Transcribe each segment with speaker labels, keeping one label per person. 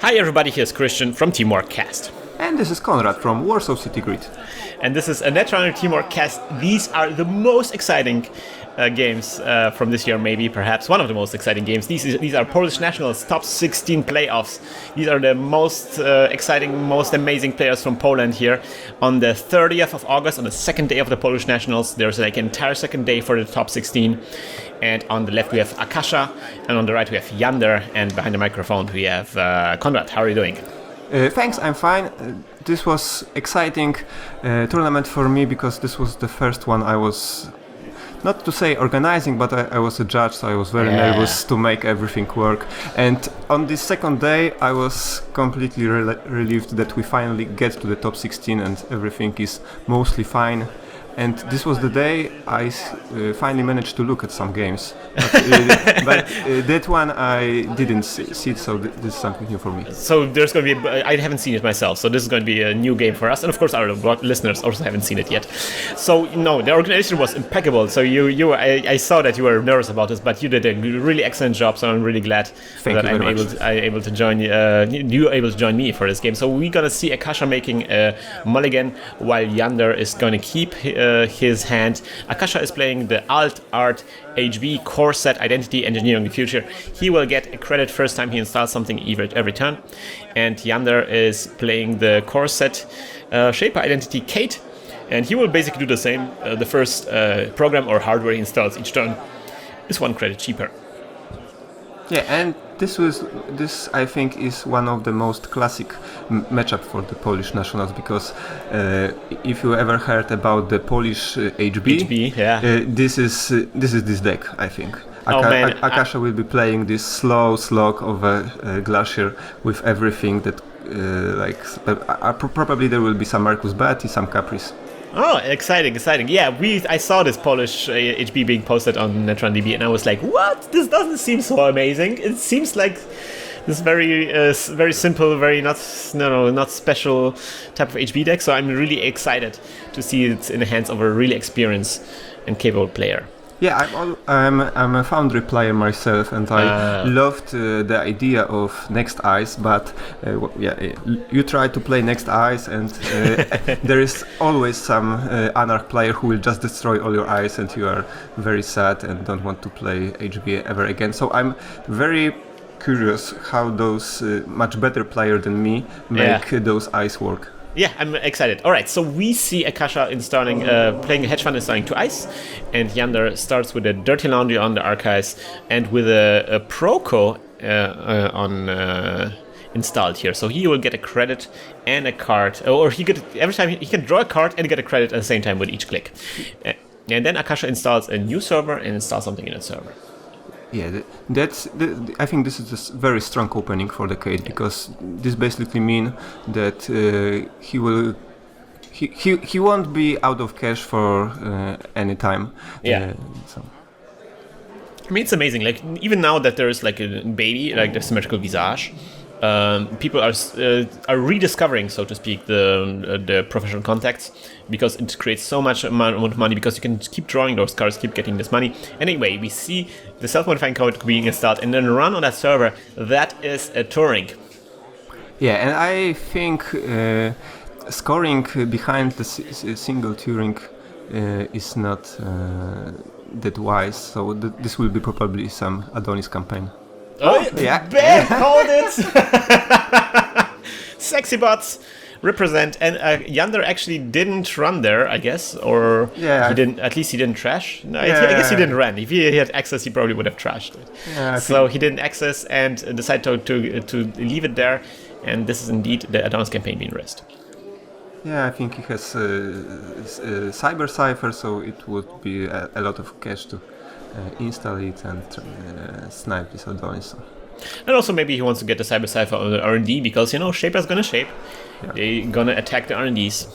Speaker 1: Hi everybody, here's Krystian from TeamworkCast.
Speaker 2: And this is Konrad from Warsaw City Grid.
Speaker 1: And this is a Netrunner TeamworkCast. These are the most exciting games from this year, maybe, perhaps one of the most exciting games. These are Polish Nationals top 16 playoffs. These are the most exciting, most amazing players from Poland here. On the 30th of August, on the second day of the Polish Nationals, there's like an entire second day for the top 16. And on the left we have Akasha, and on the right we have Jander, and behind the microphone we have Konrad. How are you doing?
Speaker 2: Thanks, I'm fine. This was exciting tournament for me because this was the first one I was, not to say organizing, but I was a judge, so I was very nervous to make everything work. And on this second day, I was completely relieved that we finally get to the top 16 and everything is mostly fine. And this was the day I finally managed to look at some games. But that one I didn't see, so this is something new for me.
Speaker 1: So there's going to be, I haven't seen it myself, so this is going to be a new game for us. And of course our listeners also haven't seen it yet. So, no, the organization was impeccable. So I saw that you were nervous about this, but you did a really excellent job, so I'm really glad that I'm able to join you able to join me for this game. So we're going to see Akasha making a mulligan, while Jander is going to keep his hand. Akasha is playing the Alt Art HB core set Identity Engineering the Future. He will get a credit first time he installs something every turn. And Jander is playing the core set Shaper Identity Kate, and he will basically do the same. The first program or hardware he installs each turn is 1 credit cheaper.
Speaker 2: Yeah, and this I think is one of the most classic matchup for the Polish Nationals, because if you ever heard about the Polish HB, this is this deck, I think. Akasha will be playing this slow slog of a Glacier with everything that probably there will be some Marcus Beatty, some Caprice.
Speaker 1: Oh, exciting. Yeah, I saw this Polish HB being posted on Netrunner DB, and I was like, what? This doesn't seem so amazing. It seems like this very simple, very not special type of HB deck, so I'm really excited to see it in the hands of a really experienced and capable player.
Speaker 2: Yeah, I'm a Foundry player myself, and I loved the idea of Next Ice, but you try to play Next Ice, and there is always some Anarch player who will just destroy all your ice, and you are very sad and don't want to play HB ever again. So I'm very curious how those much better players than me make those ice work.
Speaker 1: Yeah, I'm excited. All right, so we see Akasha playing a hedge fund installing 2 ice, and Jander starts with a Dirty Laundry on the Archives and with a Proco installed here. So he will get a credit and a card, or every time he can draw a card and get a credit at the same time with each click. And then Akasha installs a new server and installs something in a server.
Speaker 2: Yeah, I think this is a very strong opening for the Kate, because this basically means that he won't be out of cash for any time.
Speaker 1: Yeah. I mean, it's amazing. Like, even now that there's like a baby, like the Symmetrical Visage, people are rediscovering, so to speak, the professional contacts, because it creates so much amount of money, because you can keep drawing those cards, keep getting this money. Anyway, we see the self-modifying code being installed and then run on that server. That is a Turing.
Speaker 2: Yeah, and I think scoring behind the single Turing is not that wise, so this will be probably some Adonis campaign.
Speaker 1: Oh yeah! Ben called it! Sexy bots represent, and Jander actually didn't run there, I guess, or he didn't. At least he didn't trash. No, I guess he didn't run. If he had access, he probably would have trashed it. Yeah, so he didn't access and decided to leave it there, and this is indeed the Adonis campaign being risked.
Speaker 2: Yeah, I think he has Cyber Cipher, so it would be a lot of cash to install it and snipe this Adonis.
Speaker 1: And also maybe he wants to get the Cyber Cipher on the R&D, because, Shaper's gonna shape. Yeah. They're gonna attack the R&Ds.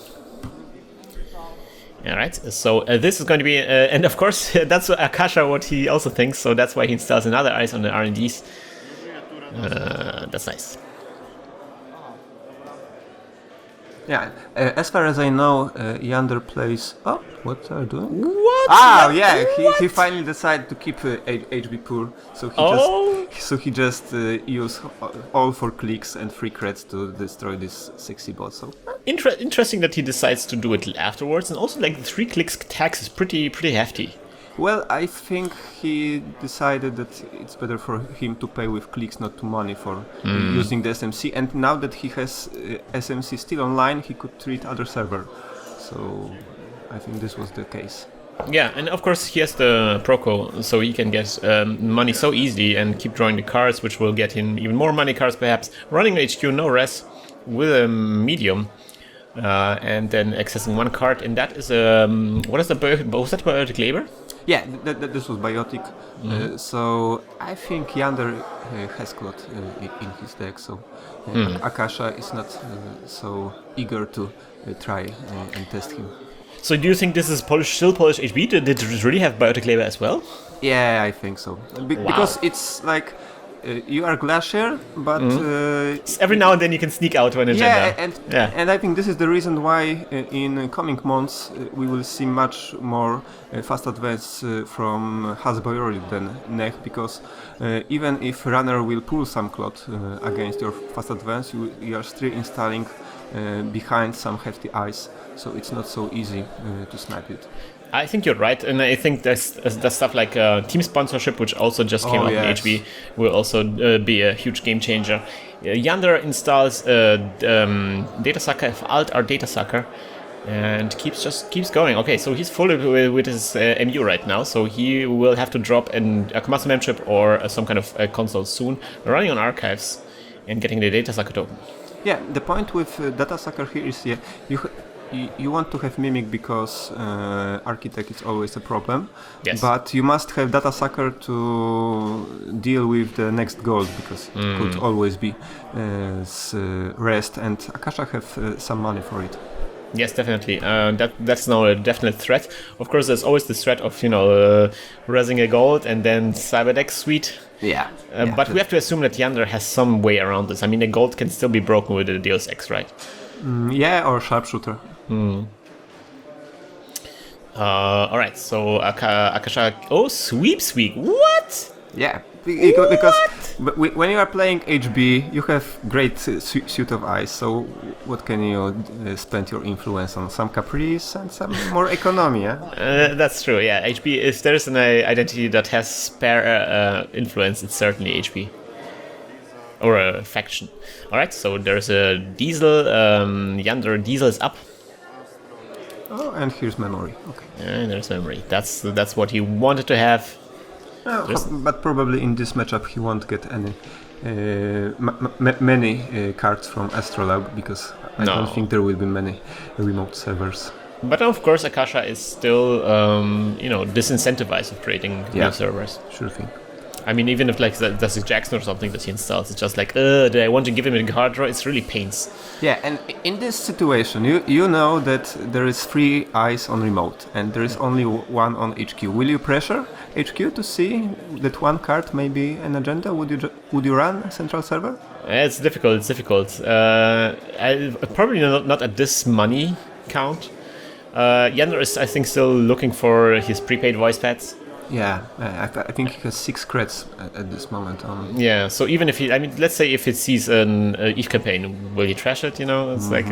Speaker 1: Alright, so this is going to be, and of course that's Akasha what he also thinks, so that's why he installs another ice on the R&Ds. That's nice.
Speaker 2: Yeah, as far as I know, Jander plays... Oh, what are you doing?
Speaker 1: What?
Speaker 2: Ah, yeah, he finally decided to keep HB poor, so So he just used all 4 clicks and 3 creds to destroy this sexy bot. So
Speaker 1: Interesting that he decides to do it afterwards, and also like the 3 clicks tax is pretty hefty.
Speaker 2: well, I think he decided that it's better for him to pay with clicks, not to money for using the SMC. And now that he has SMC still online, he could treat other server. So I think this was the case.
Speaker 1: Yeah, and of course he has the Proco, so he can get money so easily and keep drawing the cards, which will get him even more money cards perhaps. Running HQ, no res, with a medium, and then accessing 1 card, and that is was that Biotic Labor?
Speaker 2: Yeah, this was Biotic. So I think Jander has got in his deck, so Akasha is not so eager to try and test him.
Speaker 1: So do you think this is still Polish HB? Did it really have Biotic Labor as well?
Speaker 2: Yeah, I think so. Because it's like you are Glacier, but
Speaker 1: every now and then you can sneak out when agenda.
Speaker 2: And I think this is the reason why in coming months we will see much more fast advance from Hasboyori than Nech, because even if runner will pull some clot against your fast advance, you are still installing behind some hefty ice, so it's not so easy to snipe it.
Speaker 1: I think you're right, and I think there's stuff like team sponsorship, which also just came out in HB, will also be a huge game changer. Jander installs Data Sucker, if Alt or Data Sucker, and keeps going. Okay, so he's fully with his MU right now, so he will have to drop a Master membership or some kind of console soon, running on archives and getting the Data Sucker token.
Speaker 2: Yeah, the point with Data Sucker here is you want to have Mimic because Architect is always a problem.
Speaker 1: Yes.
Speaker 2: But you must have Data Sucker to deal with the next gold, because it could always be rest, and Akasha have some money for it.
Speaker 1: Yes, definitely. That's now a definite threat. Of course, there's always the threat of raising a gold and then Cyberdeck Suite.
Speaker 2: Yeah.
Speaker 1: But we have to assume that Jander has some way around this. I mean, the gold can still be broken with the Deus Ex, right?
Speaker 2: Yeah, or Sharpshooter.
Speaker 1: All right, so Akasha. Oh, sweep. What?
Speaker 2: Yeah, because when you are playing HB, you have great suit of ice. So what can you spend your influence on? Some caprice and some more economy. Yeah?
Speaker 1: That's true. Yeah, HB. If there's an identity that has spare influence, it's certainly HB. Or a faction. All right, so there's a Diesel. Jander Diesel is up.
Speaker 2: Oh, and here's memory. Okay.
Speaker 1: And there's memory. That's what he wanted to have.
Speaker 2: But probably in this matchup he won't get any many cards from Astrolab, because I don't think there will be many remote servers.
Speaker 1: But of course, Akasha is still disincentivized of creating new servers.
Speaker 2: Sure thing.
Speaker 1: I mean, even if like that's a Jackson or something that he installs, it's just like, do I want to give him a card draw? It's really pains.
Speaker 2: Yeah, and in this situation, you know that there is 3 eyes on remote, and there is only 1 on HQ. Will you pressure HQ to see that 1 card may be an agenda? Would you run central server?
Speaker 1: It's difficult. Probably not at this money count. Jander is, I think, still looking for his prepaid voice pads.
Speaker 2: Yeah, I think he has 6 creds at this moment.
Speaker 1: Yeah, so even if let's say if it sees an EVE campaign, will he trash it? It's like.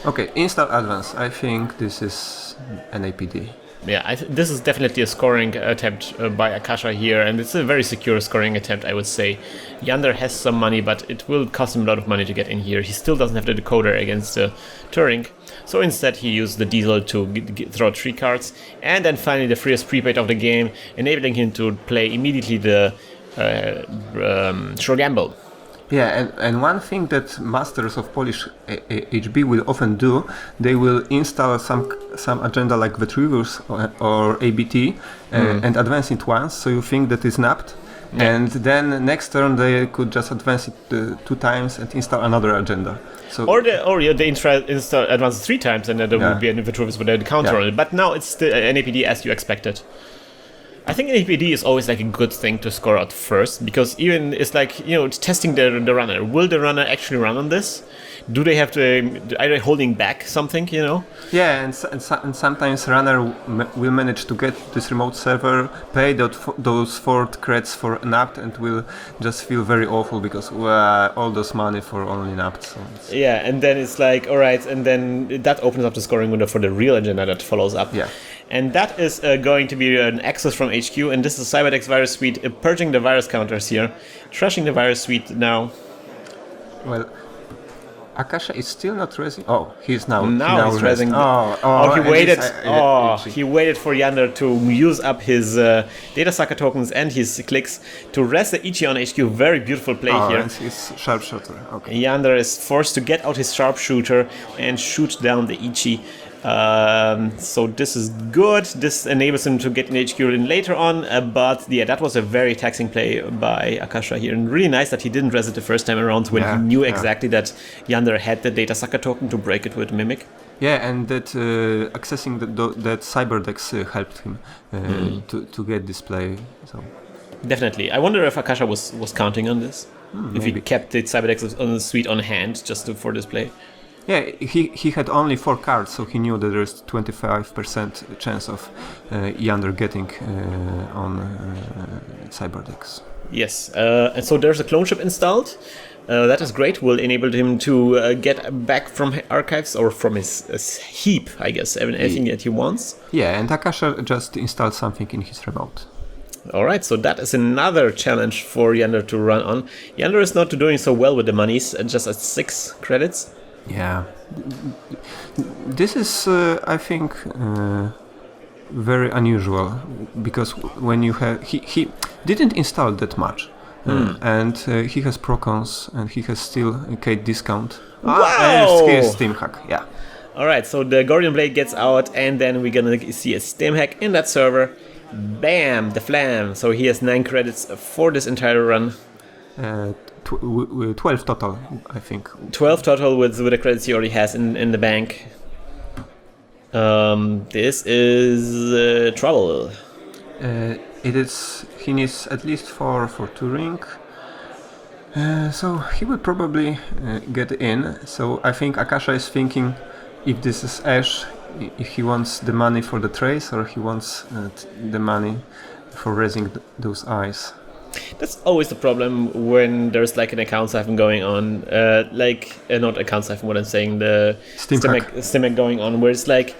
Speaker 2: Okay, install advance. I think this is an APD.
Speaker 1: Yeah, this is definitely a scoring attempt by Akasha here, and it's a very secure scoring attempt, I would say. Jander has some money, but it will cost him a lot of money to get in here. He still doesn't have the decoder against Turing, so instead he used the Diesel to throw 3 cards, and then finally the freest prepaid of the game, enabling him to play immediately the Sure Gamble.
Speaker 2: Yeah, and one thing that masters of Polish HB will often do, they will install some agenda like Vitruvius or ABT and advance it once, so you think that is napped, and then next turn they could just advance it 2 times and install another agenda. So
Speaker 1: they install advance 3 times, and then there will be a Vitruvius with a counter on it. But now it's the NAPD as you expected. I think APD is always like a good thing to score out first, because even it's like, it's testing the runner. Will the runner actually run on this? Do they have to, are they holding back something,
Speaker 2: Yeah, and sometimes runner will manage to get this remote server, pay those 4 creds for an apt, and will just feel very awful because all those money for only an apt. So
Speaker 1: yeah, and then it's like, all right, and then that opens up the scoring window for the real agenda that follows up.
Speaker 2: Yeah.
Speaker 1: And that is going to be an access from HQ, and this is Cyberdex Virus Suite purging the virus counters here, trashing the virus suite now.
Speaker 2: Well, Akasha is still not rezzing. Oh, he's now.
Speaker 1: Now he's rezzing. He waited for Jander to use up his data sucker tokens and his clicks to rest the Ichi on HQ. Very beautiful play here.
Speaker 2: And his sharpshooter. Okay.
Speaker 1: Jander is forced to get out his sharpshooter and shoot down the Ichi. So this is good. This enables him to get an HQ in later on, but yeah, that was a very taxing play by Akasha here, and really nice that he didn't res it the first time around when he knew exactly that Jander had the data sucker token to break it with Mimic.
Speaker 2: Yeah, and that accessing that Cyberdex helped him to get this play. So
Speaker 1: definitely, I wonder if Akasha was counting on this, if he kept the Cyberdex on the suite on hand just for this play.
Speaker 2: Yeah, he had only 4 cards, so he knew that there's 25% chance of Jander getting on Cyberdex.
Speaker 1: Yes, and so there's a clone ship installed. That is great. Will enable him to get back from archives or from his heap, I guess, anything that he wants.
Speaker 2: Yeah, and Akasha just installed something in his remote.
Speaker 1: Alright, so that is another challenge for Jander to run on. Jander is not doing so well with the monies, just at 6 credits.
Speaker 2: Yeah, this is, I think, very unusual, because when you have he didn't install that much, and he has Procons and he has still a Kate discount.
Speaker 1: Wow!
Speaker 2: Here's Steam hack. Yeah.
Speaker 1: All right, so the Guardian Blade gets out, and then we're gonna see a Steam hack in that server. Bam, the flam. So he has 9 credits for this entire run.
Speaker 2: 12 total, I think.
Speaker 1: 12 total with the credits he already has in the bank. This is trouble.
Speaker 2: It is. He needs at least 4 for touring. So he will probably get in. So I think Akasha is thinking, if this is Ash, if he wants the money for the trace or he wants the money for raising those eyes.
Speaker 1: That's always the problem when there's like an account siphon going on, not account siphon, what I'm saying, the Steam hack going on, where it's like,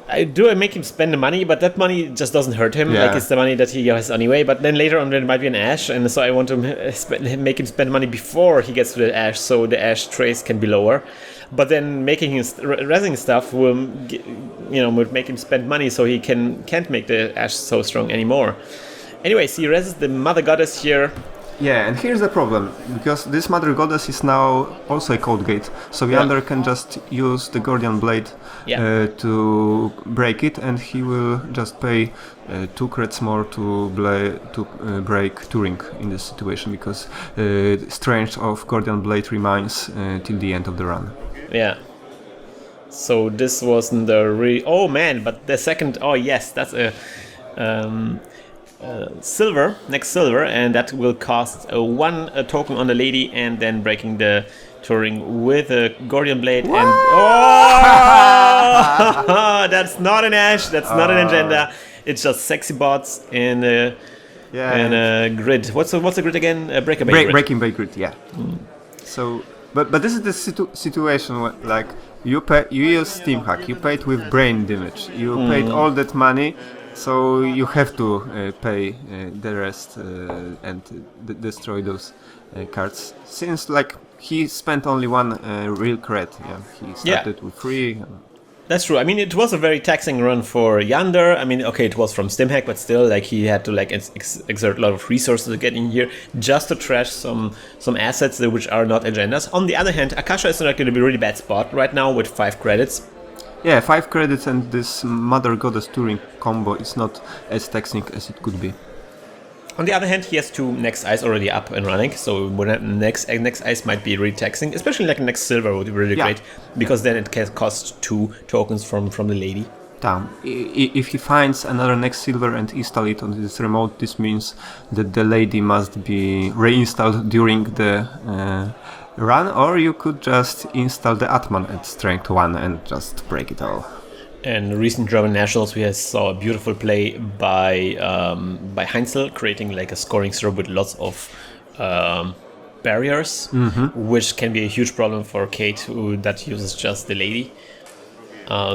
Speaker 1: I make him spend the money, but that money just doesn't hurt him.
Speaker 2: Yeah.
Speaker 1: Like, it's the money that he has anyway. But then later on there might be an Ash, and so I want to make him spend money before he gets to the Ash, so the Ash trace can be lower. But then making him rezzing stuff will, would make him spend money, so he can't make the Ash so strong anymore. Anyways, he rezzes the Mother Goddess here.
Speaker 2: Yeah, and here's the problem, because this Mother Goddess is now also a code gate, so Jander can just use the Guardian Blade to break it, and he will just pay 2 creds more to break Turing in this situation, because strength of Guardian Blade remains till the end of the run.
Speaker 1: Yeah. So this wasn't the oh man, but the second, oh yes, that's a silver, next silver, and that will cost 1 token on the lady, and then breaking the Turing with a Guardian Blade. What? And that's not an Ash, that's not an agenda. It's just sexy bots in a grid. What's the grid again? Breaking Bay grid.
Speaker 2: Breaking Bay grid, yeah. So, but this is the situation where, like, you use Steam hack, you paid with brain damage, you paid all that money. So you have to pay the rest and destroy those cards. Since he spent only 1 real cred, he started with 3.
Speaker 1: That's true. I mean, it was a very taxing run for Jander. I mean, okay, it was from Stimhack, but still, he had to exert a lot of resources to get in here just to trash some assets which are not agendas. On the other hand, Akasha is not going to be a really bad spot right now with 5 credits.
Speaker 2: Yeah, 5 credits, and this Mother Goddess Turing combo is not as taxing as it could be.
Speaker 1: On the other hand, he has 2 next eyes already up and running, so next eyes might be really taxing, especially next silver would be really great, because then it can cost 2 tokens from the lady.
Speaker 2: down. If he finds another next silver and install it on this remote, this means that the lady must be reinstalled during the run, or you could just install the Atman at strength 1 and just break it all.
Speaker 1: And recent German nationals, we saw a beautiful play by Heinzel, creating like a scoring server with lots of barriers, which can be a huge problem for Kate, that uses just the lady.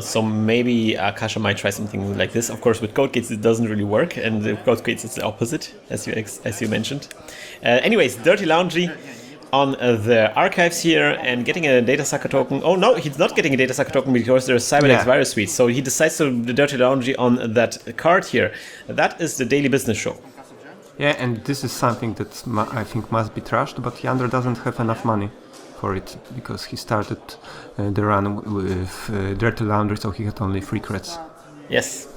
Speaker 1: So maybe Akasha might try something like this. Of course, with Code Gates it doesn't really work, and with Code Gates it's the opposite, as you mentioned. Anyways, Dirty Laundry on the archives here and getting a data sucker token. Oh no, he's not getting a data sucker token because there's Cyberdex virus suite. So he decides to the Dirty Laundry on that card here. That is the daily business show.
Speaker 2: Yeah, and this is something that I think must be trashed, but Jander doesn't have enough money for it because he started the run with Dirty Laundry, so he had only 3 creds.
Speaker 1: Yes.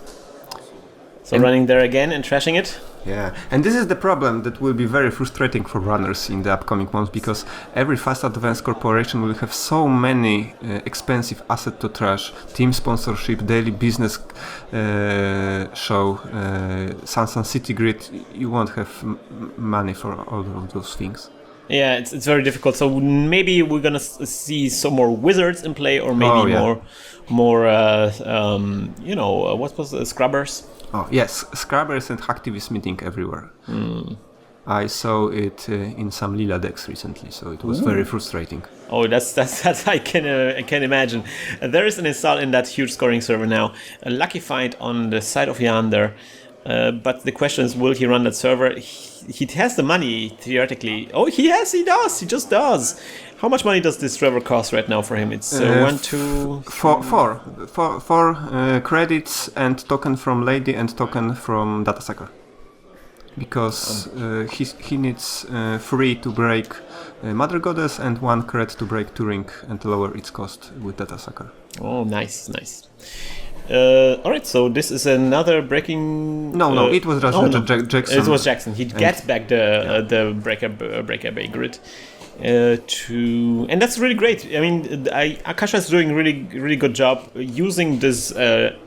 Speaker 1: So running there again and trashing it.
Speaker 2: Yeah, and this is the problem that will be very frustrating for runners in the upcoming months, because every fast advanced corporation will have so many expensive assets to trash: team sponsorship, daily business show, Sun City Grid. You won't have money for all of those things.
Speaker 1: Yeah, it's very difficult. So maybe we're gonna see some more wizards in play, or maybe more what was the scrubbers?
Speaker 2: Oh yes, scrubbers and hacktivists meeting everywhere. I saw it in some Lila decks recently, so it was very frustrating.
Speaker 1: Oh, that's I can imagine. There is an install in that huge scoring server now. A lucky find on the side of Jander. But the question is, will he run that server? He has the money, theoretically. Oh, he does. He just does. How much money does this server cost right now for him? It's 1, 2...
Speaker 2: 4 credits and token from Lady and token from Datasucker. Because he needs 3 to break Mother Goddess and 1 cred to break Turing and lower its cost with Datasucker.
Speaker 1: Oh, nice. Alright, so this is another breaking...
Speaker 2: No, it was just Jackson.
Speaker 1: It was Jackson. He gets back the breaker bay grid. And that's really great. I mean, Akasha is doing really good job using this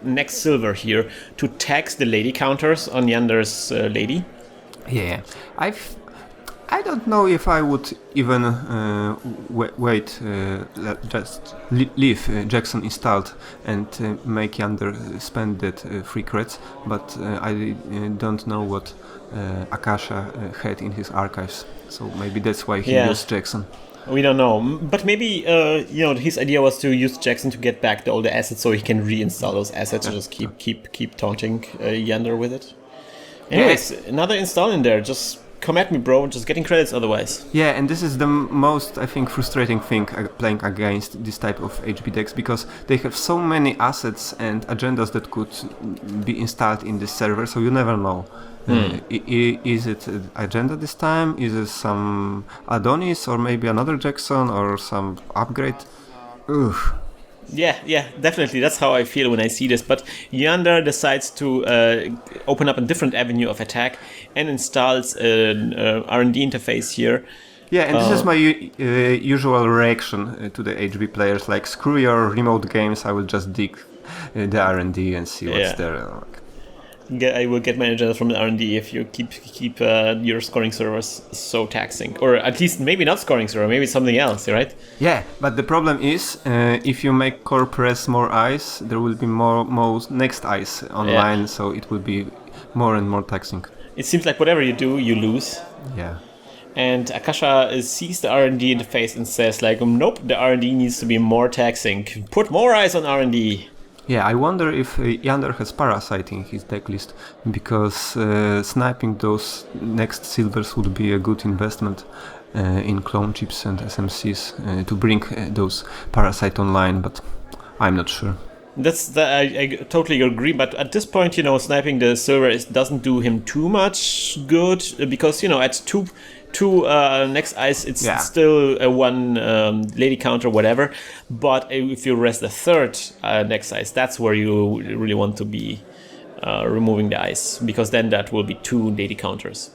Speaker 1: next silver here to tax the lady counters on Yander's lady.
Speaker 2: Yeah, I don't know if I would even just leave Jackson installed and make Jander spend that 3 creds, but I don't know what Akasha had in his archives, so maybe that's why he used Jackson.
Speaker 1: We don't know, but maybe his idea was to use Jackson to get back all the assets so he can reinstall those assets and just keep taunting Jander with it. Anyways, another install in there. Just come at me, bro. Just getting credits otherwise. Yeah,
Speaker 2: and this is the most, I think, frustrating thing playing against this type of HB decks, because they have so many assets and agendas that could be installed in this server, so you never know. Is it agenda this time? Is it some Adonis or maybe another Jackson or some upgrade? Ugh.
Speaker 1: Yeah, definitely. That's how I feel when I see this. But Jander decides to open up a different avenue of attack and installs an R&D interface here.
Speaker 2: Yeah, and this is my usual reaction to the HB players. Like, screw your remote games, I will just dig the R&D and see what's there.
Speaker 1: I will get my agenda from the R&D if you keep your scoring servers so taxing, or at least maybe not scoring server, maybe something else, right?
Speaker 2: Yeah, but the problem is if you make core press more ice, there will be more next ice online, so it will be more and more taxing.
Speaker 1: It seems like whatever you do, you lose.
Speaker 2: Yeah.
Speaker 1: And Akasha sees the R&D interface and says like, nope, the R&D needs to be more taxing. Put more ice on R&D.
Speaker 2: Yeah, I wonder if Jander has Parasite in his decklist, because sniping those next silvers would be a good investment in clone chips and SMCs to bring those Parasite online, but I'm not sure.
Speaker 1: I totally agree, but at this point, sniping the silver doesn't do him too much good, because, at two next ice, it's still a 1 lady counter, whatever. But if you rest the 3rd next ice, that's where you really want to be removing the ice, because then that will be 2 lady counters.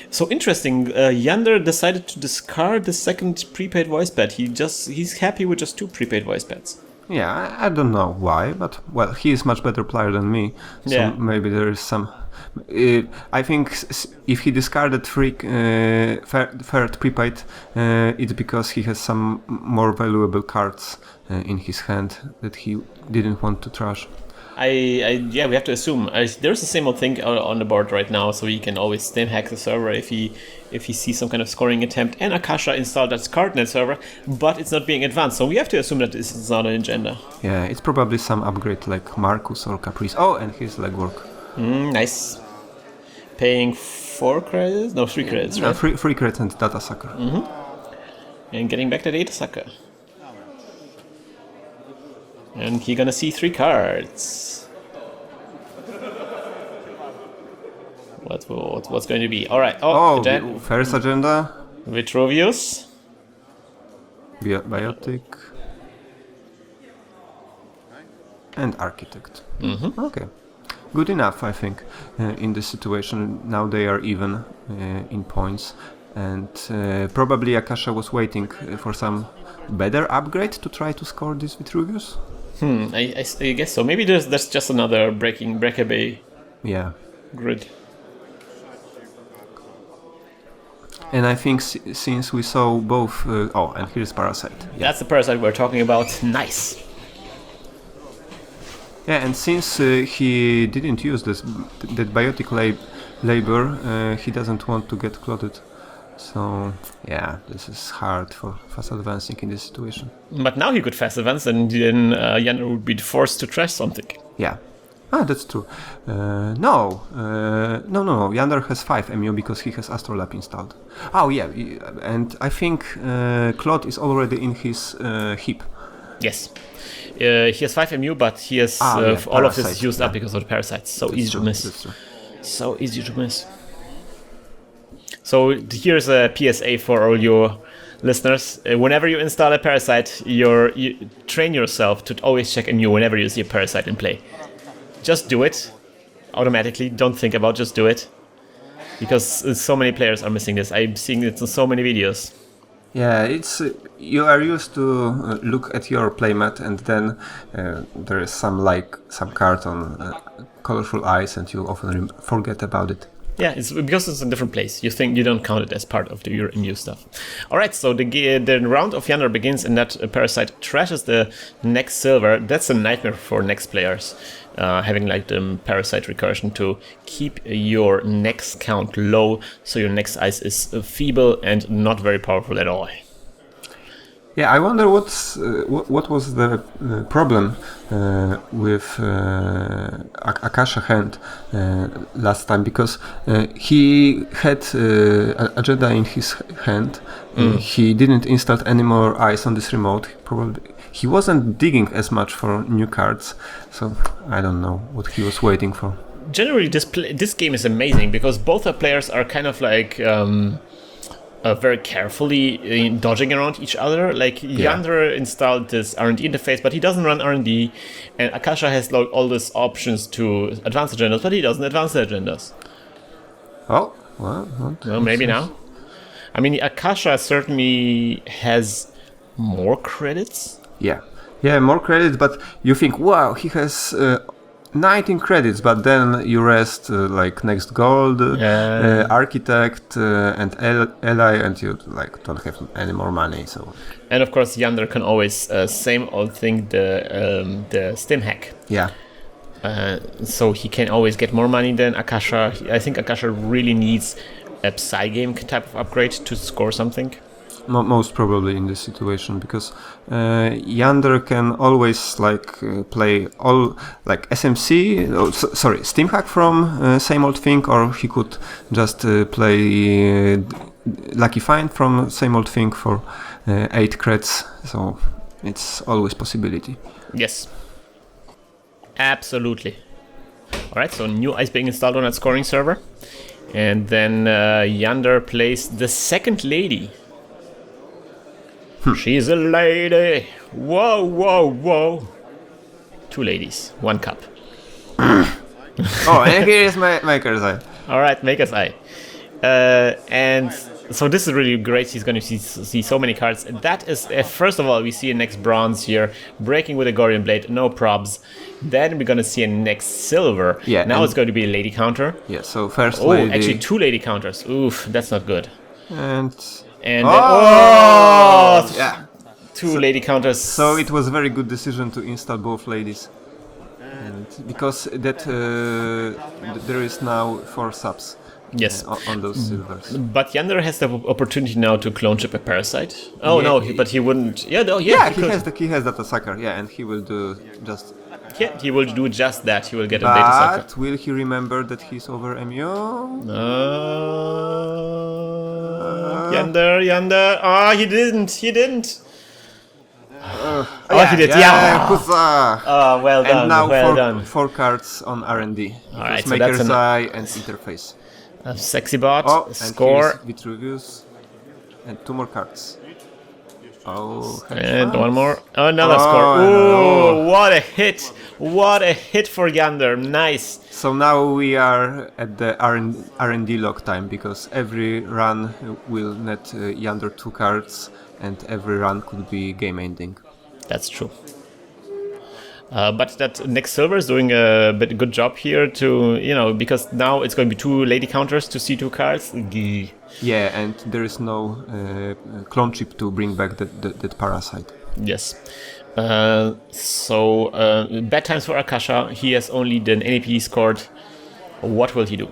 Speaker 1: So interesting. Jander decided to discard the 2nd prepaid voice bet. He's happy with just 2 prepaid voice bets.
Speaker 2: Yeah, I don't know why, but well, he is much better player than me, so
Speaker 1: Yeah.
Speaker 2: maybe there is some. I think if he discarded third prepaid, it's because he has some more valuable cards in his hand that he didn't want to trash.
Speaker 1: Yeah, we have to assume there's the same old thing on the board right now, so he can always stem hack the server if he sees some kind of scoring attempt. And Akasha installed that card in that server, but it's not being advanced, so we have to assume that this is not an agenda.
Speaker 2: Yeah, it's probably some upgrade like Marcus or Caprice. Oh, and his legwork.
Speaker 1: Nice. Paying 4 credits? No, 3 credits, right?
Speaker 2: No, 3 credits and data sucker.
Speaker 1: And getting back the data sucker. And he's gonna see 3 cards. What's going to be? Alright.
Speaker 2: First agenda.
Speaker 1: Vitruvius.
Speaker 2: Biotic. And Architect. Okay. Good enough, I think, in this situation. Now they are even in points. And probably Akasha was waiting for some better upgrade to try to score this Vitruvius.
Speaker 1: I guess so. Maybe that's just another breakaway grid.
Speaker 2: And I think since we saw both... and here's Parasite.
Speaker 1: Yeah. That's the Parasite we're talking about. Nice.
Speaker 2: Yeah, and since he didn't use that biotic labor, he doesn't want to get clotted. So, yeah, this is hard for fast advancing in this situation.
Speaker 1: But now he could fast advance, and then Jander would be forced to trash something.
Speaker 2: Yeah. That's true. No. Jander has 5 MU because he has Astrolab installed. Oh, yeah, and I think Claude is already in his heap.
Speaker 1: Yes. He has 5 MU, but he has all of this used up because of the parasites. So easy to miss. So easy to miss. So here's a PSA for all your listeners. Whenever you install a parasite, you train yourself to always check MU whenever you see a parasite in play. Just do it automatically. Don't think about, just do it. Because so many players are missing this. I'm seeing it in so many videos.
Speaker 2: Yeah, it's you are used to look at your playmat and then there is some card on colorful eyes and you often forget about it.
Speaker 1: Yeah, it's because it's a different place. You think you don't count it as part of your MU stuff. All right, so the round of Jander begins, and that parasite trashes the next silver. That's a nightmare for next players, having like the parasite recursion to keep your next count low, so your next ice is feeble and not very powerful at all.
Speaker 2: Yeah, I wonder what was the problem with Akasha hand last time, because he had agenda in his hand. He didn't install any more ice on this remote. Probably he wasn't digging as much for new cards, so I don't know what he was waiting for.
Speaker 1: Generally, this game is amazing because both the players are kind of like very carefully dodging around each other. Like Jander installed this R&D interface, but he doesn't run R&D, and Akasha has like all these options to advance agendas, but he doesn't advance the agendas.
Speaker 2: Oh, well,
Speaker 1: maybe now. I mean, Akasha certainly has more credits.
Speaker 2: Yeah, more credits, but you think, wow, he has 19 credits, but then you rest like next gold, architect, and ally, and you like don't have any more money. So,
Speaker 1: and of course, Jander can always same old thing, the stim hack.
Speaker 2: Yeah.
Speaker 1: So he can always get more money than Akasha. I think Akasha really needs a Psygame type of upgrade to score something.
Speaker 2: Most probably in this situation, because Jander can always play all like SMC, Steam hack from same old thing, or he could just play Lucky Find from same old thing for 8 creds. So it's always possibility.
Speaker 1: Yes, absolutely. All right, so new ice being installed on that scoring server, and then Jander plays the second lady. She's a lady. Whoa. 2 ladies, 1 cup.
Speaker 2: Oh, and here is my Maker's Eye.
Speaker 1: All right, Maker's Eye. And So this is really great. He's going to see so many cards. That is, first of all, we see a next bronze here, breaking with a Gordian Blade, no probs. Then we're going to see a next silver.
Speaker 2: Yeah.
Speaker 1: Now it's going to be a lady counter.
Speaker 2: Yeah. So first
Speaker 1: Oh,
Speaker 2: lady.
Speaker 1: actually 2 lady counters. Oof, that's not good.
Speaker 2: And
Speaker 1: And
Speaker 2: yeah.
Speaker 1: 2 lady counters.
Speaker 2: So it was a very good decision to install both ladies, and because that there is now 4 subs.
Speaker 1: Yes.
Speaker 2: On those silvers.
Speaker 1: But Jander has the opportunity now to clone ship a parasite. Oh
Speaker 2: Yeah,
Speaker 1: no, but he wouldn't. Yeah, no,
Speaker 2: Yeah,
Speaker 1: he
Speaker 2: he has that sucker. Yeah, and he will do just.
Speaker 1: Yeah, he will do just that. He will get a data sucker.
Speaker 2: But will he remember that he's over MU?
Speaker 1: Jander. Oh, he didn't. He did. Yeah.
Speaker 2: Huzzah!
Speaker 1: Oh, well done.
Speaker 2: And now
Speaker 1: well done.
Speaker 2: 4 cards on R&D.
Speaker 1: Alright, so
Speaker 2: Maker's
Speaker 1: that's
Speaker 2: Eye and Interface.
Speaker 1: Sexy bot.
Speaker 2: Oh,
Speaker 1: Score.
Speaker 2: and here's Vitruvius. And 2 more cards. Oh,
Speaker 1: And one more. Another score. Ooh, what a hit. What a hit for Jander. Nice.
Speaker 2: So now we are at the R&D log time, because every run will net Jander 2 cards, and every run could be game ending.
Speaker 1: That's true. But that next silver is doing a good job here to, because now it's going to be 2 lady counters to see 2 cards. Gee.
Speaker 2: Yeah, and there is no clone chip to bring back that parasite.
Speaker 1: Yes. So bad times for Akasha. He has only the NAP scored. What will he do?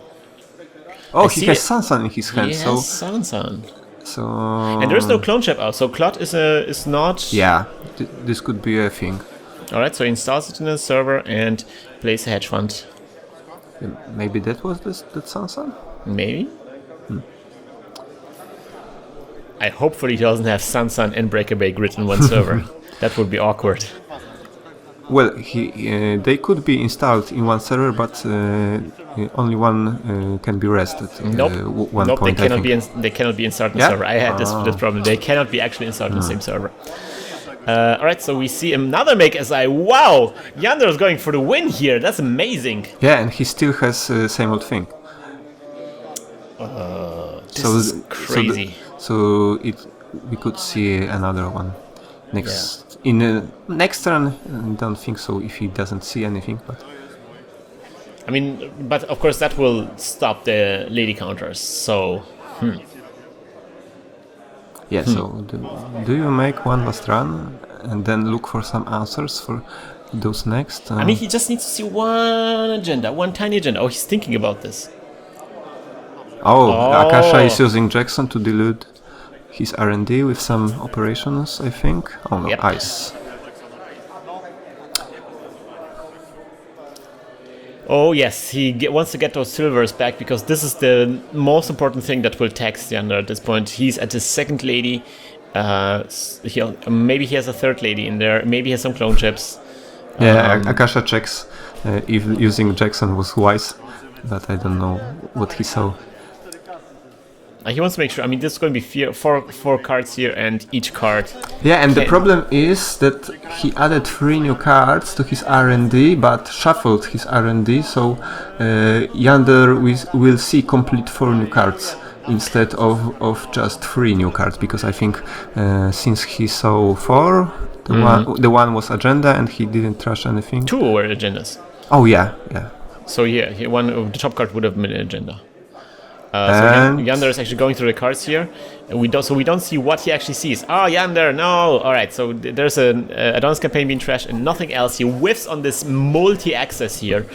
Speaker 2: Oh, he has Sansan in his hand.
Speaker 1: He has Sansan.
Speaker 2: So
Speaker 1: and there is no clone chip out. So Clot is not.
Speaker 2: Yeah, this could be a thing.
Speaker 1: All right. So he installs it in the server and plays a hedge fund.
Speaker 2: Maybe that was that Sansan.
Speaker 1: Maybe. I hopefully he doesn't have Sansan and Breakaway Grid in one server. That would be awkward.
Speaker 2: Well, they could be installed in one server, but only one can be rested.
Speaker 1: Nope.
Speaker 2: One point,
Speaker 1: they cannot be installed in the server. I had this problem. They cannot be actually installed in the same server. All right, so we see another make SI. Wow, Jander is going for the win here. That's amazing.
Speaker 2: Yeah, and he still has same old thing.
Speaker 1: This is crazy.
Speaker 2: So we could see another one next in next turn. I don't think so if he doesn't see anything, but
Speaker 1: I mean, but of course that will stop the lady counters. So
Speaker 2: yeah. So do you make one last run and then look for some answers for those next?
Speaker 1: I mean, he just needs to see one tiny agenda. Oh, he's thinking about this.
Speaker 2: Akasha is using Jackson to dilute his R&D with some operations, I think. Oh no,
Speaker 1: Yep.
Speaker 2: Ice.
Speaker 1: Oh yes, he wants to get those silvers back, because this is the most important thing that will tax Jander at this point. He's at his second lady. Maybe he has a third lady in there. Maybe he has some clone chips.
Speaker 2: Yeah, Akasha checks if using Jackson was wise, but I don't know what he saw.
Speaker 1: He wants to make sure. I mean, this is going to be four cards here, and each card.
Speaker 2: Yeah, and the problem is that he added 3 new cards to his R&D, but shuffled his R&D, so Jander will see complete 4 new cards instead of just 3 new cards, because I think since he saw 4, the one was agenda, and he didn't trash anything.
Speaker 1: 2 were agendas.
Speaker 2: Oh yeah.
Speaker 1: So yeah, one of the top card would have been an agenda. So Jander is actually going through the cards here, and we don't see what he actually sees. Oh, Jander, no! All right, so there's an Adonis campaign being trashed and nothing else. He whiffs on this multi-access here,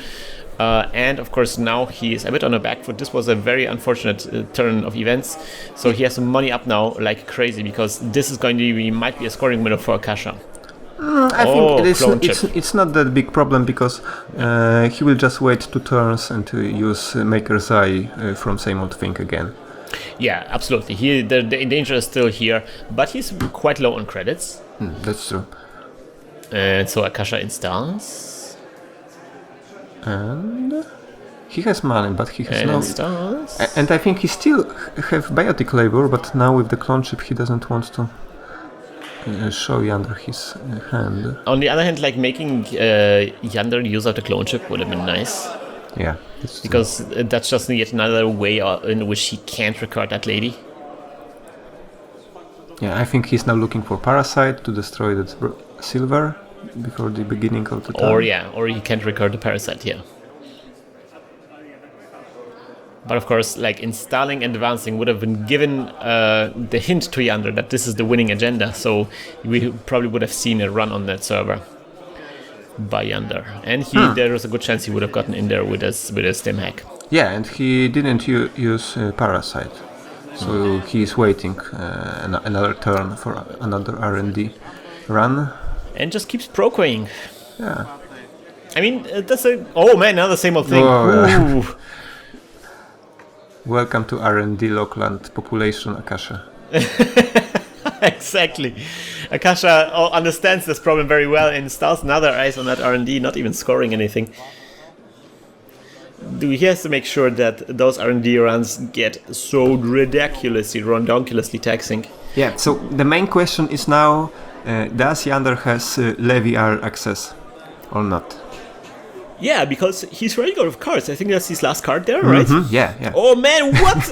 Speaker 1: and of course now he is a bit on the back foot. This was a very unfortunate turn of events, so he has some money up now like crazy, because this is going to be might be a scoring winner for Akasha.
Speaker 2: I think it's not that big problem, because he will just wait 2 turns and use Maker's Eye from same old thing again.
Speaker 1: Yeah, absolutely. The danger is still here, but he's quite low on credits.
Speaker 2: That's true.
Speaker 1: And so Akasha installs.
Speaker 2: And he has money, but he has no...
Speaker 1: Installs.
Speaker 2: And I think he still have Biotic Labor, but now with the clone chip he doesn't want to show Jander his hand.
Speaker 1: On the other hand, like making Jander use of the clone chip would have been nice.
Speaker 2: Yeah.
Speaker 1: Because that's just yet another way in which he can't record that lady.
Speaker 2: Yeah, I think he's now looking for Parasite to destroy that silver before the beginning of the turn.
Speaker 1: Or he can't record the Parasite, yeah. But of course, like installing and advancing would have been given the hint to Jander that this is the winning agenda, so we probably would have seen a run on that server by Jander. And there was a good chance he would have gotten in there with a stem hack.
Speaker 2: Yeah, and he didn't use Parasite. So he's waiting another turn for another R&D run.
Speaker 1: And just keeps procoing.
Speaker 2: Yeah.
Speaker 1: I mean, that's now the same old thing.
Speaker 2: Whoa, Welcome to R&D Lockland population, Akasha.
Speaker 1: Exactly. Akasha understands this problem very well and installs another eyes on that R&D, not even scoring anything. He has to make sure that those R&D runs get so redonkulously taxing.
Speaker 2: Yeah, so the main question is now, does Jander has Levy R access or not?
Speaker 1: Yeah, because he's running out of cards. I think that's his last card there, right?
Speaker 2: Mm-hmm. Yeah.
Speaker 1: Oh man, what?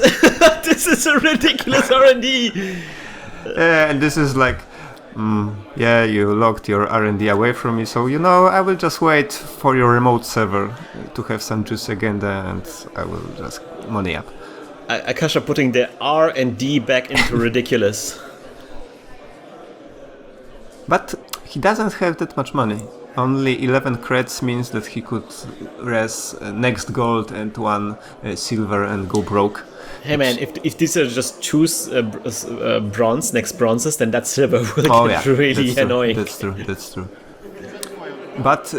Speaker 1: This is a ridiculous R&D.
Speaker 2: And this is like, you locked your R&D away from me, so I will just wait for your remote server to have some juice again, and I will just money up.
Speaker 1: Akasha putting the R&D back into ridiculous.
Speaker 2: But he doesn't have that much money. Only 11 creds means that he could res next gold and one silver and go broke.
Speaker 1: Hey man, if these are just choose bronze, next bronzes, then that silver will get really annoying.
Speaker 2: That's true. But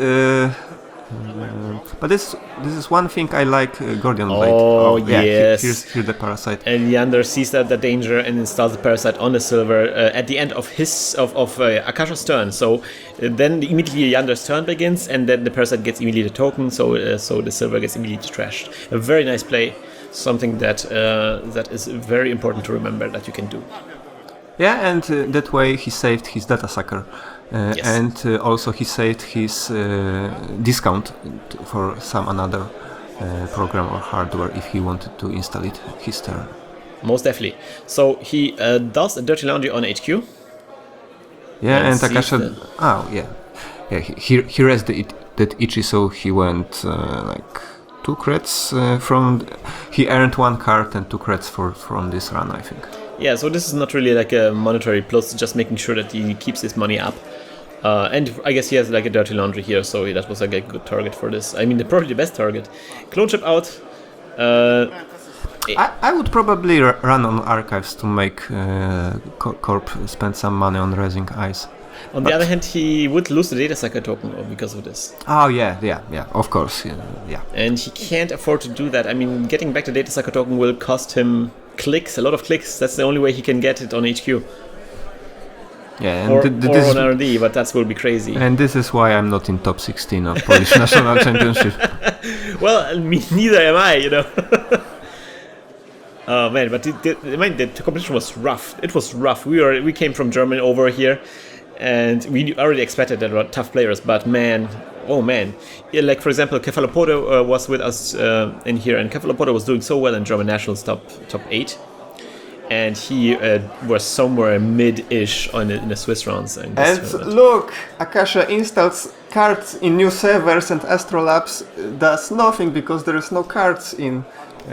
Speaker 2: this is one thing I like Gordian Blade.
Speaker 1: Oh yes.
Speaker 2: Here's the Parasite.
Speaker 1: And Jander sees that the danger and installs the Parasite on the silver at the end of Akasha's turn. So then immediately Jander's turn begins, and then the Parasite gets immediately a token. So the silver gets immediately trashed. A very nice play. Something that is very important to remember that you can do.
Speaker 2: Yeah, and that way he saved his data sucker.
Speaker 1: Yes.
Speaker 2: And also he saved his discount for some another program or hardware if he wanted to install it his turn.
Speaker 1: Most definitely. So he does a dirty laundry on HQ.
Speaker 2: Yeah, and Akasha... He raised that Ichi, so he went 2 creds from... He earned 1 card and 2 creds from this run, I think.
Speaker 1: Yeah, so this is not really like a monetary plus, just making sure that he keeps his money up. And I guess he has like a dirty laundry here, so that was like a good target for this. I mean, probably the best target. Clone chip out.
Speaker 2: I would probably run on archives to make Corp spend some money on raising eyes.
Speaker 1: On the other hand, he would lose the data sucker token because of this.
Speaker 2: Oh yeah, of course, yeah.
Speaker 1: And he can't afford to do that. I mean, getting back the data sucker token will cost him clicks, a lot of clicks. That's the only way he can get it on HQ.
Speaker 2: Yeah,
Speaker 1: and or on R&D, but that will be crazy.
Speaker 2: And this is why I'm not in top 16 of Polish National Championship.
Speaker 1: Well, neither am I, Oh man, but the competition was rough. It was rough. We came from Germany over here, and we already expected that were tough players. But man, yeah, like for example, Kefalopodo was with us in here, and Kefalopodo was doing so well in German Nationals top 8. And he was somewhere mid-ish in the Swiss rounds. And
Speaker 2: look, Akasha installs cards in new servers, and Astrolabs does nothing because there is no cards in for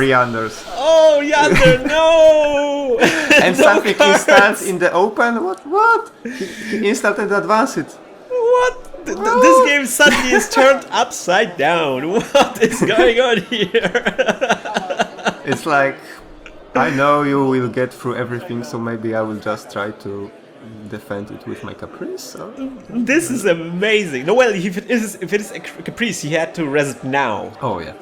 Speaker 2: Yanders.
Speaker 1: Oh, Jander, no!
Speaker 2: And no something installs in the open? What? He installed and advanced it.
Speaker 1: What? This game suddenly is turned upside down. What is going on here?
Speaker 2: It's like, I know you will get through everything, so maybe I will just try to defend it with my Caprice. Or...
Speaker 1: This is amazing. No, well, if it is a Caprice, he had to res it now.
Speaker 2: Oh yeah.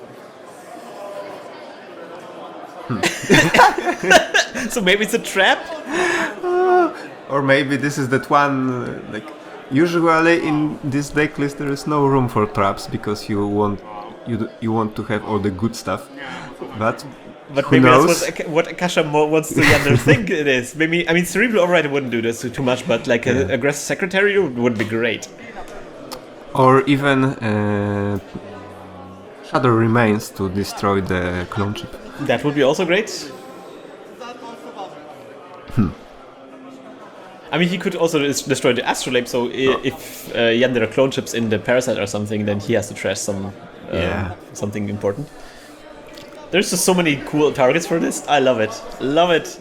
Speaker 1: So maybe it's a trap?
Speaker 2: Or maybe this is that one, usually in this deck list there is no room for traps because you want to have all the good stuff. But who
Speaker 1: maybe
Speaker 2: knows?
Speaker 1: That's what Akasha wants to think it is. Maybe, I mean, Cerebral Override wouldn't do this too much, but like an aggressive secretary would be great.
Speaker 2: Or even Shadow Remains to destroy the clone chip.
Speaker 1: That would be also great. I mean, he could also destroy the astrolabe, so if Jander clone chips in the parasite or something, then he has to trash something important. There's just so many cool targets for this. I love it. Love it.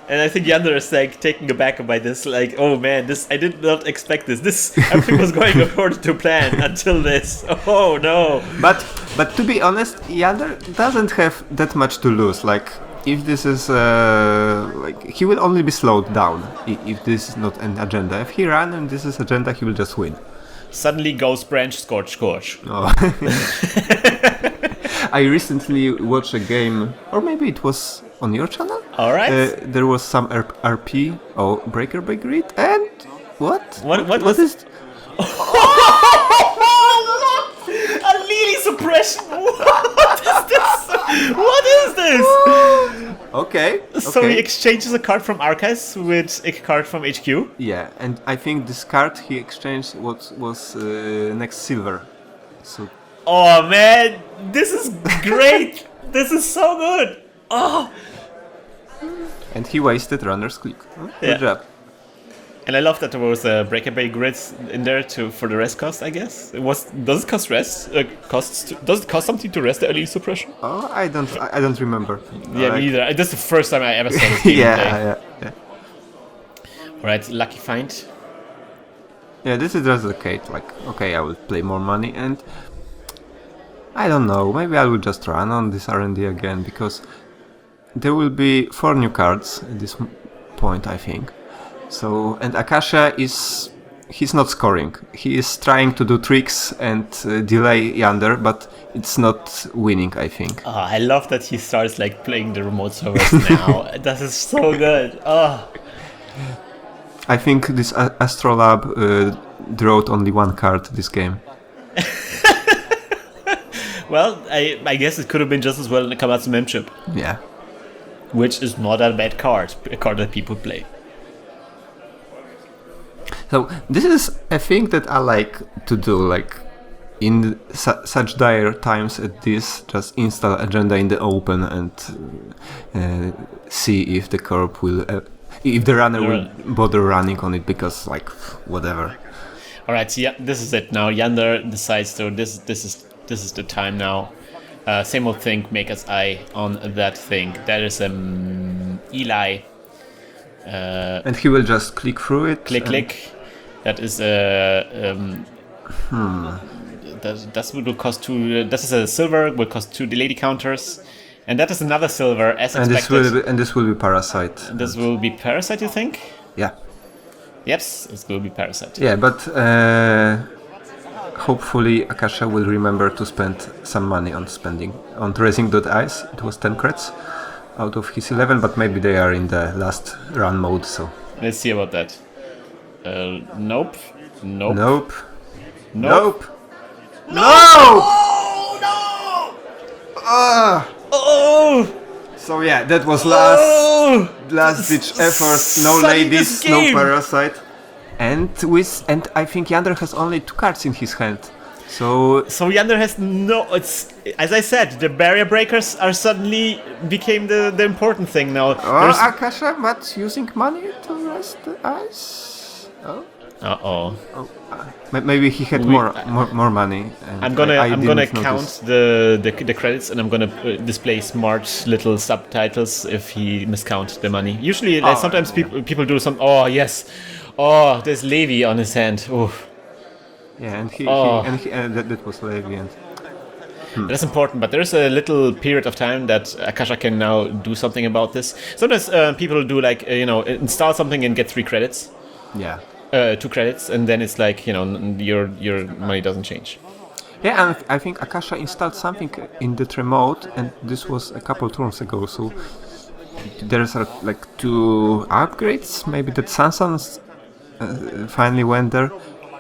Speaker 1: And I think Jander is like taken aback by this, like, oh man, I did not expect this. Everything was going according to plan until this. Oh no.
Speaker 2: But to be honest, Jander doesn't have that much to lose. Like, if this is he will only be slowed down if this is not an agenda. If he runs and this is agenda, he will just win.
Speaker 1: Suddenly Ghost Branch, Scorch.
Speaker 2: Oh. I recently watched a game, or maybe it was on your channel.
Speaker 1: All right.
Speaker 2: There was some RP, Breaker by Grid, and what?
Speaker 1: What was
Speaker 2: this?
Speaker 1: A Lily suppression. What is this?
Speaker 2: Okay.
Speaker 1: So he exchanges a card from Archives with a card from HQ.
Speaker 2: Yeah, and I think this card he exchanged was next silver. So.
Speaker 1: Oh man, this is great. This is so good. Oh.
Speaker 2: And he wasted Runner's Click. Good job.
Speaker 1: And I love that there was a breakaway grids in there for the rest cost. I guess does it cost rest? Does it cost something to rest the early suppression?
Speaker 2: Oh, I don't remember.
Speaker 1: Yeah, me either. That's the first time I ever saw this game.
Speaker 2: Yeah.
Speaker 1: All right, lucky find.
Speaker 2: Yeah, this is just the case. Like, okay, I will play more money, and I don't know. Maybe I will just run on this R&D again because there will be 4 new cards at this point, I think. So, and Akasha he's not scoring. He is trying to do tricks and delay Jander, but it's not winning, I think.
Speaker 1: Oh, I love that he starts like playing the remote servers now. That is so good. Oh.
Speaker 2: I think this Astrolab drawed only 1 card this game.
Speaker 1: Well, I guess it could have been just as well in the Kamatsu membership.
Speaker 2: Yeah.
Speaker 1: Which is not a bad card. A card that people play.
Speaker 2: So this is a thing that I like to do, like in such dire times as this, just install agenda in the open and see if the corp will, if the runner will bother running on it, because like whatever.
Speaker 1: All right, so yeah, this is it now. Jander decides, so this is the time now. Same old thing, make us eye on that thing. That is Eli.
Speaker 2: And he will just click through it.
Speaker 1: Click. That is that will cost 2. That is a silver. Will cost 2 lady counters, and that is another silver as expected.
Speaker 2: This will be Parasite.
Speaker 1: This will be Parasite, you think?
Speaker 2: Yeah.
Speaker 1: Yes, it will be Parasite.
Speaker 2: Yeah, but hopefully Akasha will remember to spend some money on Raising.Ice. It was 10 creds out of his 11, but maybe they are in the last run mode, so.
Speaker 1: Let's see about that. Nope.
Speaker 2: No!
Speaker 1: Oh!
Speaker 2: So yeah, that was last ditch effort. No ladies, no Parasite, and I think Jander has only 2 cards in his hand. So
Speaker 1: Jander has no. It's as I said, the barrier breakers are suddenly became the important thing now.
Speaker 2: Akasha, but using money to rest the ice. Maybe he had more money. And
Speaker 1: I'm gonna count the credits, and I'm gonna display smart little subtitles if he miscount the money. Usually, sometimes people do some. Oh yes, there's Levi on his hand. Oof.
Speaker 2: Yeah, and that was Levi. And
Speaker 1: That's important, but there's a little period of time that Akasha can now do something about this. Sometimes people do like install something and get 3 credits.
Speaker 2: Yeah.
Speaker 1: 2 credits, and then it's like your money doesn't change.
Speaker 2: Yeah, and I think Akasha installed something in the remote, and this was a couple turns ago. So there's like 2 upgrades. Maybe that Sansons finally went there.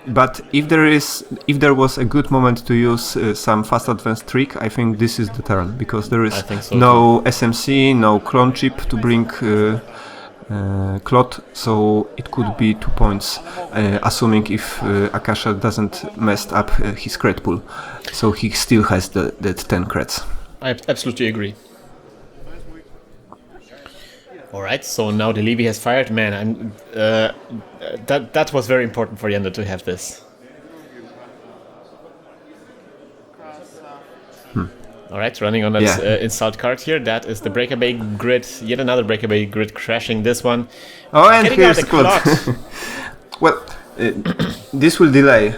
Speaker 2: But if there was a good moment to use some fast advanced trick, I think this is the turn, because there is no SMC, no clone chip to bring Clot, so it could be 2 points, assuming if Akasha doesn't mess up his cred pool. So he still has that 10 creds.
Speaker 1: I absolutely agree. All right, so now the Levy has fired. Man, that was very important for Jander to have this. All right, running on that installed card here. That is the Breakaway Grid. Yet another Breakaway Grid crashing this one.
Speaker 2: Oh, and here's the clock. Well, this will delay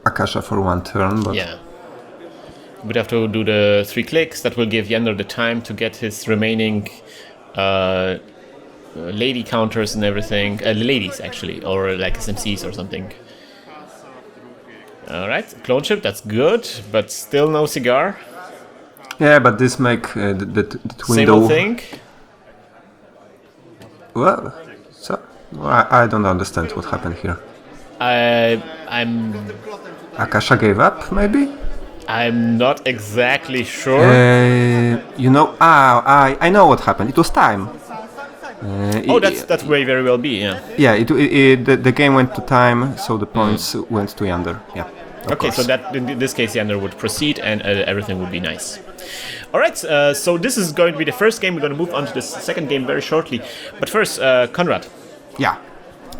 Speaker 2: Akasha for one turn, but...
Speaker 1: Yeah. We'd have to do the 3 clicks. That will give Jander the time to get his remaining lady counters and everything. Ladies, actually, or like SMCs or something. Alright, clone chip, that's good, but still no cigar.
Speaker 2: Yeah, but this make the window...
Speaker 1: Same old thing.
Speaker 2: Well, so I don't understand what happened here.
Speaker 1: I'm...
Speaker 2: Akasha gave up, maybe?
Speaker 1: I'm not exactly sure.
Speaker 2: You know, I know what happened. It was time.
Speaker 1: That may very well be, yeah.
Speaker 2: Yeah, the game went to time, so the points went to Jander. Yeah.
Speaker 1: Okay, so that in this case Jander would proceed and everything would be nice. Alright, so this is going to be the first game. We're going to move on to the second game very shortly. But first, Konrad.
Speaker 2: Yeah.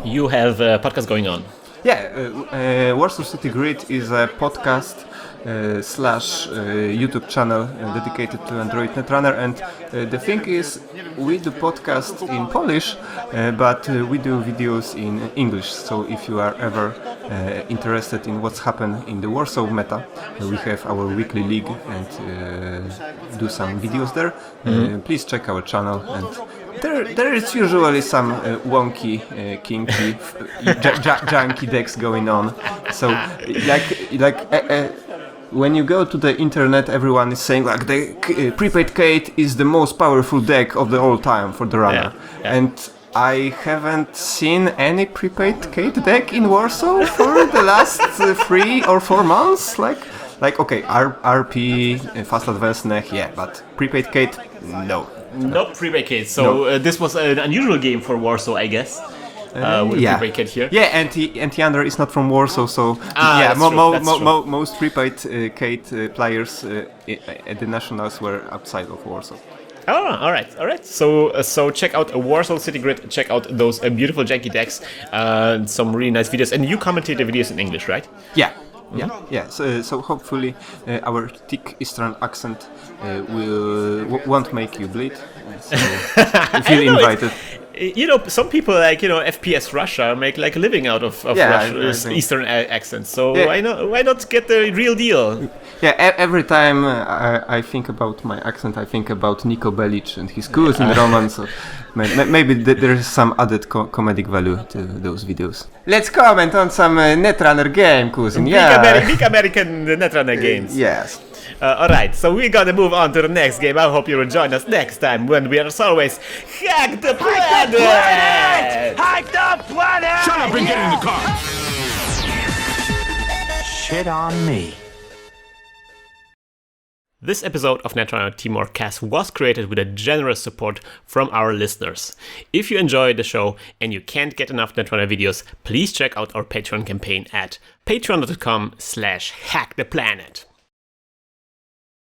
Speaker 1: You have a podcast going on.
Speaker 2: Yeah, Warsaw City Grid is a podcast slash YouTube channel dedicated to Android Netrunner, and the thing is, we do podcast in Polish, but we do videos in English. So if you are ever interested in what's happened in the Warsaw meta, we have our weekly league and do some videos there. Please check our channel, and there is usually some wonky, kinky, junky decks going on. So when you go to the internet, everyone is saying like the prepaid Kate is the most powerful deck of the all time for the runner, and I haven't seen any prepaid Kate deck in Warsaw for the last 3 or 4 months. Like okay, RP, fast advance neck, yeah, but prepaid Kate, no.
Speaker 1: No prepaid Kate. So this was an unusual game for Warsaw, I guess. With prepaid Kate here.
Speaker 2: Yeah, and Jander is not from Warsaw, so most prepaid Kate players at the nationals were outside of Warsaw.
Speaker 1: Oh, all right. So check out Warsaw City Grid. Check out those beautiful janky decks. Some really nice videos, and you commentate the videos in English, right?
Speaker 2: Yeah. Yeah. So hopefully our thick Eastern accent won't make you bleed. So you feel invited.
Speaker 1: Some people FPS Russia make like a living out of Russia's Eastern accents. So why not get the real deal?
Speaker 2: Yeah, every time I think about my accent, I think about Niko Bellic and his cousin Roman. So maybe there is some added comedic value to those videos. Let's comment on some Netrunner game, cousin.
Speaker 1: Big American Netrunner games.
Speaker 2: Yes.
Speaker 1: Alright, so we're gonna move on to the next game. I hope you will join us next time when we are as always Hack the Planet!
Speaker 3: Hack the Planet!
Speaker 4: Shut up and get in the car!
Speaker 3: Shit on me.
Speaker 1: This episode of Netrunner TeamworkCast was created with a generous support from our listeners. If you enjoy the show and you can't get enough Netrunner videos, please check out our Patreon campaign at patreon.com/hacktheplanet.